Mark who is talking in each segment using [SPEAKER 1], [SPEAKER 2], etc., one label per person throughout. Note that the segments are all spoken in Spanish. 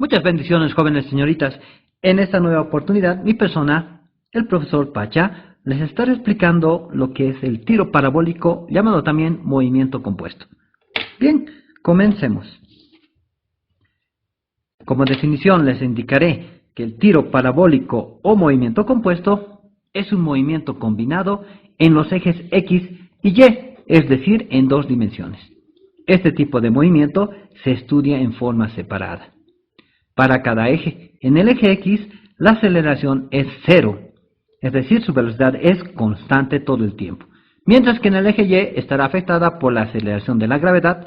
[SPEAKER 1] Muchas bendiciones, jóvenes señoritas. En esta nueva oportunidad, mi persona, el profesor Pacha, les estaré explicando lo que es el tiro parabólico, llamado también movimiento compuesto. Bien, comencemos. Como definición les indicaré que el tiro parabólico o movimiento compuesto es un movimiento combinado en los ejes X y Y, es decir, en dos dimensiones. Este tipo de movimiento se estudia en forma separada. Para cada eje, en el eje X, la aceleración es cero, es decir, su velocidad es constante todo el tiempo. Mientras que en el eje Y estará afectada por la aceleración de la gravedad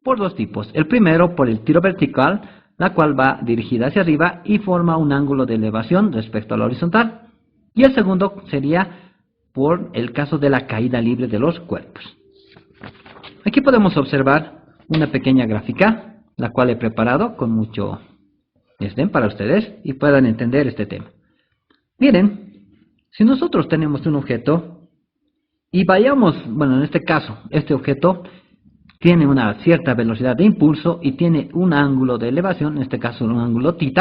[SPEAKER 1] por dos tipos. El primero por el tiro vertical, la cual va dirigida hacia arriba y forma un ángulo de elevación respecto a la horizontal. Y el segundo sería por el caso de la caída libre de los cuerpos. Aquí podemos observar una pequeña gráfica, la cual he preparado con mucho desdén para ustedes y puedan entender este tema. Miren, si nosotros tenemos un objeto y vayamos, bueno, en este caso, este objeto tiene una cierta velocidad de impulso y tiene un ángulo de elevación, en este caso un ángulo θ,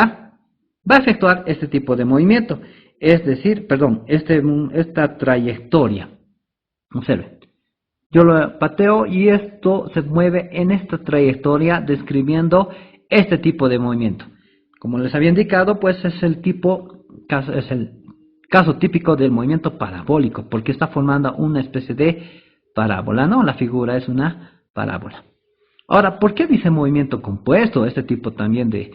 [SPEAKER 1] va a efectuar este tipo de movimiento, es decir, esta trayectoria. Observen, yo lo pateo y esto se mueve en esta trayectoria describiendo este tipo de movimiento. Como les había indicado, pues es el caso típico del movimiento parabólico, porque está formando una especie de parábola, ¿no? La figura es una parábola. Ahora, ¿por qué dice movimiento compuesto? Este tipo también de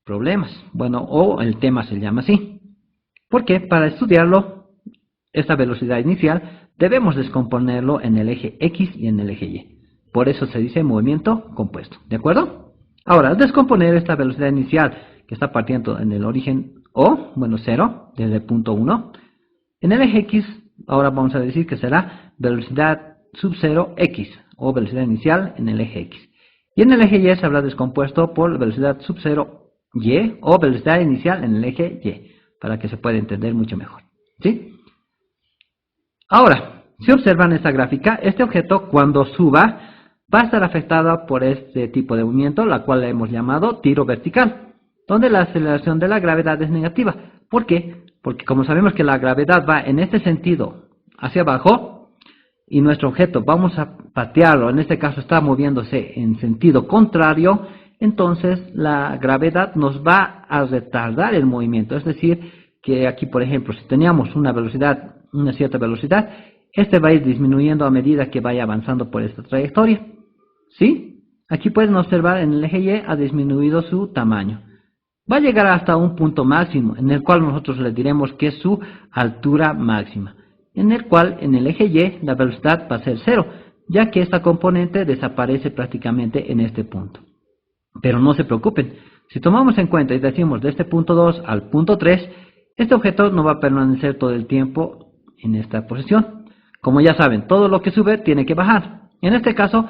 [SPEAKER 1] problemas. Bueno, o el tema se llama así. Porque para estudiarlo, esta velocidad inicial, debemos descomponerlo en el eje X y en el eje Y. Por eso se dice movimiento compuesto, ¿de acuerdo? Ahora, al descomponer esta velocidad inicial, que está partiendo en el origen O, bueno, 0, desde el punto 1, en el eje X, ahora vamos a decir que será velocidad sub 0 X, o velocidad inicial en el eje X. Y en el eje Y se habrá descompuesto por velocidad sub 0 Y, o velocidad inicial en el eje Y, para que se pueda entender mucho mejor, ¿sí? Ahora, si observan esta gráfica, este objeto cuando suba va a estar afectado por este tipo de movimiento, la cual le hemos llamado tiro vertical, donde la aceleración de la gravedad es negativa. ¿Por qué? Porque como sabemos que la gravedad va en este sentido hacia abajo y nuestro objeto vamos a patearlo, en este caso está moviéndose en sentido contrario, entonces la gravedad nos va a retardar el movimiento. Es decir, que aquí por ejemplo, si teníamos una cierta velocidad, este va a ir disminuyendo a medida que vaya avanzando por esta trayectoria. ¿Sí? Aquí pueden observar en el eje Y ha disminuido su tamaño. Va a llegar hasta un punto máximo, en el cual nosotros le diremos que es su altura máxima, en el cual en el eje Y la velocidad va a ser 0, ya que esta componente desaparece prácticamente en este punto. Pero no se preocupen, si tomamos en cuenta y decimos de este punto 2 al punto 3, este objeto no va a permanecer todo el tiempo en esta posición. Como ya saben, todo lo que sube tiene que bajar. En este caso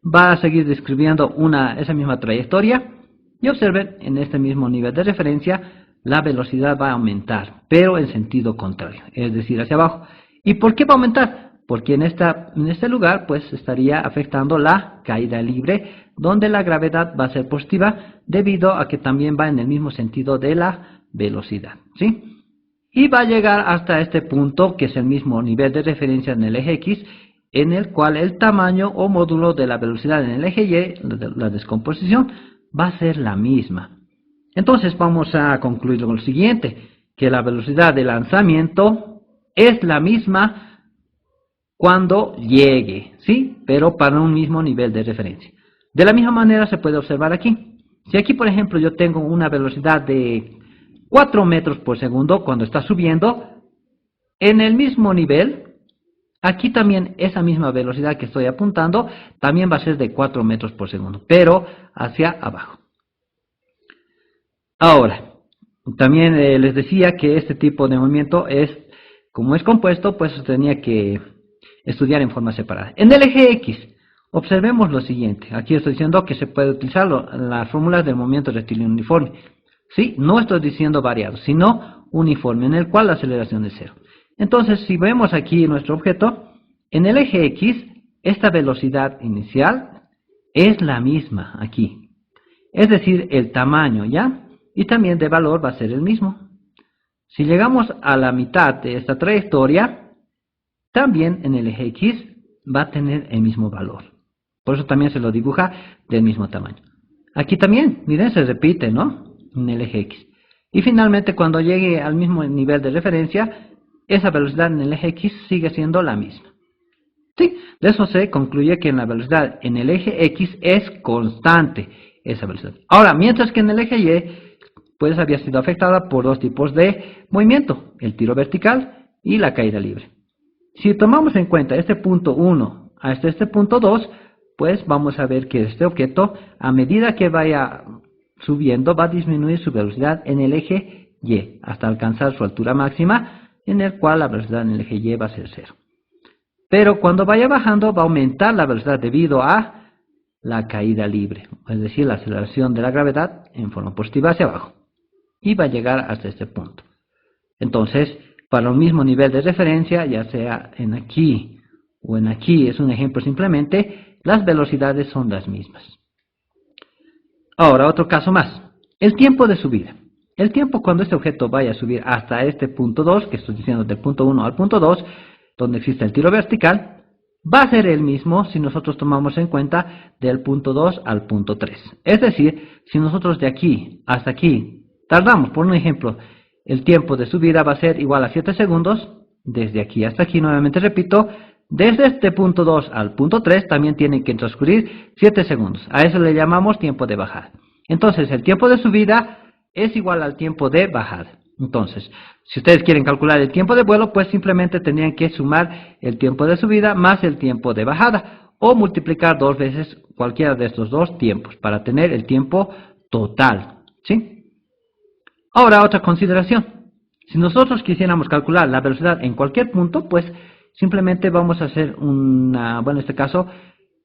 [SPEAKER 1] va a seguir describiendo esa misma trayectoria. Y observen, en este mismo nivel de referencia, la velocidad va a aumentar, pero en sentido contrario, es decir, hacia abajo. ¿Y por qué va a aumentar? Porque en este lugar, pues, estaría afectando la caída libre, donde la gravedad va a ser positiva, debido a que también va en el mismo sentido de la velocidad, ¿sí? Y va a llegar hasta este punto, que es el mismo nivel de referencia en el eje X, en el cual el tamaño o módulo de la velocidad en el eje Y, la descomposición, va a ser la misma. Entonces vamos a concluir con lo siguiente, que la velocidad de lanzamiento es la misma cuando llegue, ¿sí? Pero para un mismo nivel de referencia. De la misma manera se puede observar aquí. Si aquí, por ejemplo, yo tengo una velocidad de 4 metros por segundo cuando está subiendo, en el mismo nivel, aquí también esa misma velocidad que estoy apuntando, también va a ser de 4 metros por segundo, pero hacia abajo. Ahora, también les decía que este tipo de movimiento como es compuesto, pues se tenía que estudiar en forma separada. En el eje X, observemos lo siguiente. Aquí estoy diciendo que se puede utilizar las fórmulas del movimiento rectilíneo uniforme. ¿Sí? No estoy diciendo variado, sino uniforme, en el cual la aceleración es 0. Entonces, si vemos aquí nuestro objeto, en el eje X, esta velocidad inicial es la misma aquí. Es decir, el tamaño, ¿ya? y también de valor va a ser el mismo. Si llegamos a la mitad de esta trayectoria, también en el eje X va a tener el mismo valor. Por eso también se lo dibuja del mismo tamaño. Aquí también, miren, se repite, ¿no? En el eje X. Y finalmente, cuando llegue al mismo nivel de referencia, esa velocidad en el eje X sigue siendo la misma. ¿Sí? De eso se concluye que en la velocidad en el eje X es constante esa velocidad. Ahora, mientras que en el eje Y, pues había sido afectada por dos tipos de movimiento, el tiro vertical y la caída libre. Si tomamos en cuenta este punto 1 hasta este punto 2, pues vamos a ver que este objeto, a medida que vaya subiendo, va a disminuir su velocidad en el eje Y, hasta alcanzar su altura máxima, en el cual la velocidad en el eje Y va a ser 0. Pero cuando vaya bajando, va a aumentar la velocidad debido a la caída libre, es decir, la aceleración de la gravedad en forma positiva hacia abajo. Y va a llegar hasta este punto. Entonces, para un mismo nivel de referencia, ya sea en aquí o en aquí, es un ejemplo simplemente, las velocidades son las mismas. Ahora, otro caso más. El tiempo de subida. El tiempo cuando este objeto vaya a subir hasta este punto 2, que estoy diciendo del punto 1 al punto 2, donde existe el tiro vertical, va a ser el mismo si nosotros tomamos en cuenta del punto 2 al punto 3. Es decir, si nosotros de aquí hasta aquí tardamos, por un ejemplo, el tiempo de subida va a ser igual a 7 segundos, desde aquí hasta aquí, nuevamente repito, desde este punto 2 al punto 3 también tienen que transcurrir 7 segundos. A eso le llamamos tiempo de bajada. Entonces, el tiempo de subida es igual al tiempo de bajada. Entonces, si ustedes quieren calcular el tiempo de vuelo, pues simplemente tendrían que sumar el tiempo de subida más el tiempo de bajada, o multiplicar dos veces cualquiera de estos dos tiempos para tener el tiempo total, ¿sí? Ahora, otra consideración. Si nosotros quisiéramos calcular la velocidad en cualquier punto, pues simplemente vamos a hacer en este caso,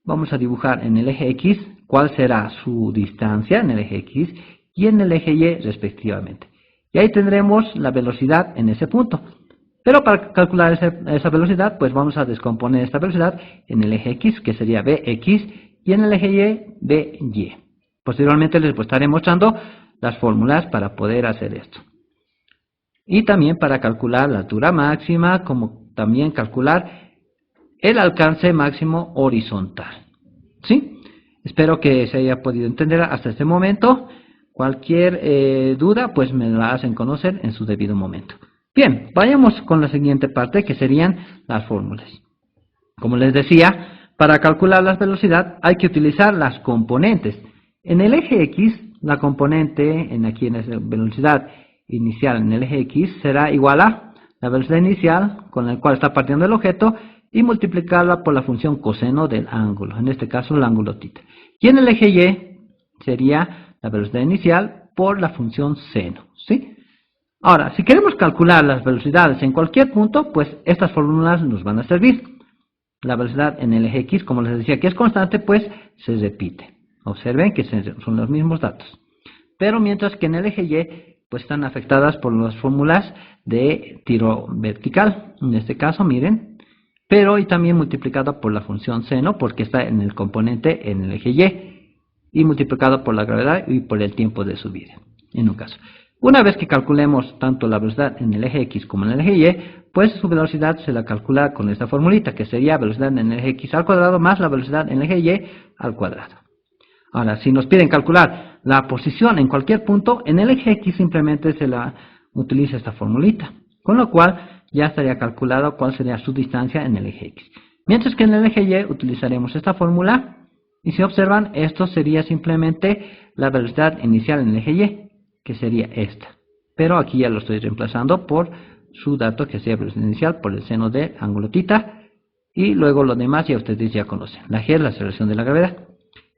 [SPEAKER 1] vamos a dibujar en el eje X cuál será su distancia en el eje X y en el eje Y respectivamente. Y ahí tendremos la velocidad en ese punto. Pero para calcular esa velocidad, pues vamos a descomponer esta velocidad en el eje X, que sería Bx, y en el eje Y, By. Posteriormente les estaré mostrando las fórmulas para poder hacer esto. Y también para calcular la altura máxima, como también calcular el alcance máximo horizontal. ¿Sí? Espero que se haya podido entender hasta este momento. Cualquier duda, pues me la hacen conocer en su debido momento. Bien, vayamos con la siguiente parte, que serían las fórmulas. Como les decía, para calcular la velocidad hay que utilizar las componentes. En el eje X, la componente, aquí en la velocidad inicial en el eje X, será igual a la velocidad inicial con la cual está partiendo el objeto y multiplicarla por la función coseno del ángulo, en este caso el ángulo θ. Y en el eje Y sería la velocidad inicial por la función seno, ¿sí? Ahora, si queremos calcular las velocidades en cualquier punto, pues estas fórmulas nos van a servir. La velocidad en el eje X, como les decía que es constante, pues se repite. Observen que son los mismos datos. Pero mientras que en el eje Y, pues están afectadas por las fórmulas de tiro vertical. En este caso, miren. Pero y también multiplicado por la función seno, porque está en el componente en el eje Y. Y multiplicado por la gravedad y por el tiempo de subida, en un caso. Una vez que calculemos tanto la velocidad en el eje X como en el eje Y, pues su velocidad se la calcula con esta formulita, que sería velocidad en el eje X al cuadrado más la velocidad en el eje Y al cuadrado. Ahora, si nos piden calcular la posición en cualquier punto, en el eje X simplemente se la utiliza esta formulita, con lo cual ya estaría calculado cuál sería su distancia en el eje X. Mientras que en el eje Y utilizaremos esta fórmula, y si observan, esto sería simplemente la velocidad inicial en el eje Y, que sería esta. Pero aquí ya lo estoy reemplazando por su dato, que sería velocidad inicial por el seno del ángulo θ, y luego lo demás ya ustedes ya conocen. La G es la aceleración de la gravedad.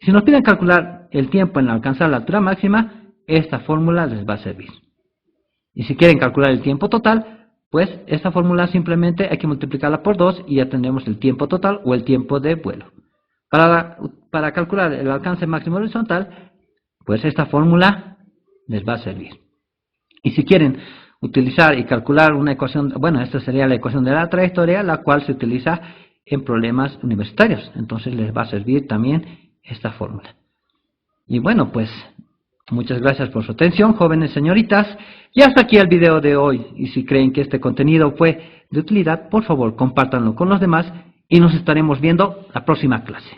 [SPEAKER 1] Si nos piden calcular el tiempo en alcanzar la altura máxima, esta fórmula les va a servir. Y si quieren calcular el tiempo total, pues esta fórmula simplemente hay que multiplicarla por 2 y ya tendremos el tiempo total o el tiempo de vuelo. Para calcular el alcance máximo horizontal, pues esta fórmula les va a servir. Y si quieren utilizar y calcular una ecuación, bueno, esta sería la ecuación de la trayectoria, la cual se utiliza en problemas universitarios. Entonces les va a servir también esta fórmula. Y bueno, pues Muchas gracias por su atención, jóvenes señoritas. Y hasta aquí el video de hoy. Y si creen que este contenido fue de utilidad, por favor, compártanlo con los demás y nos estaremos viendo la próxima clase.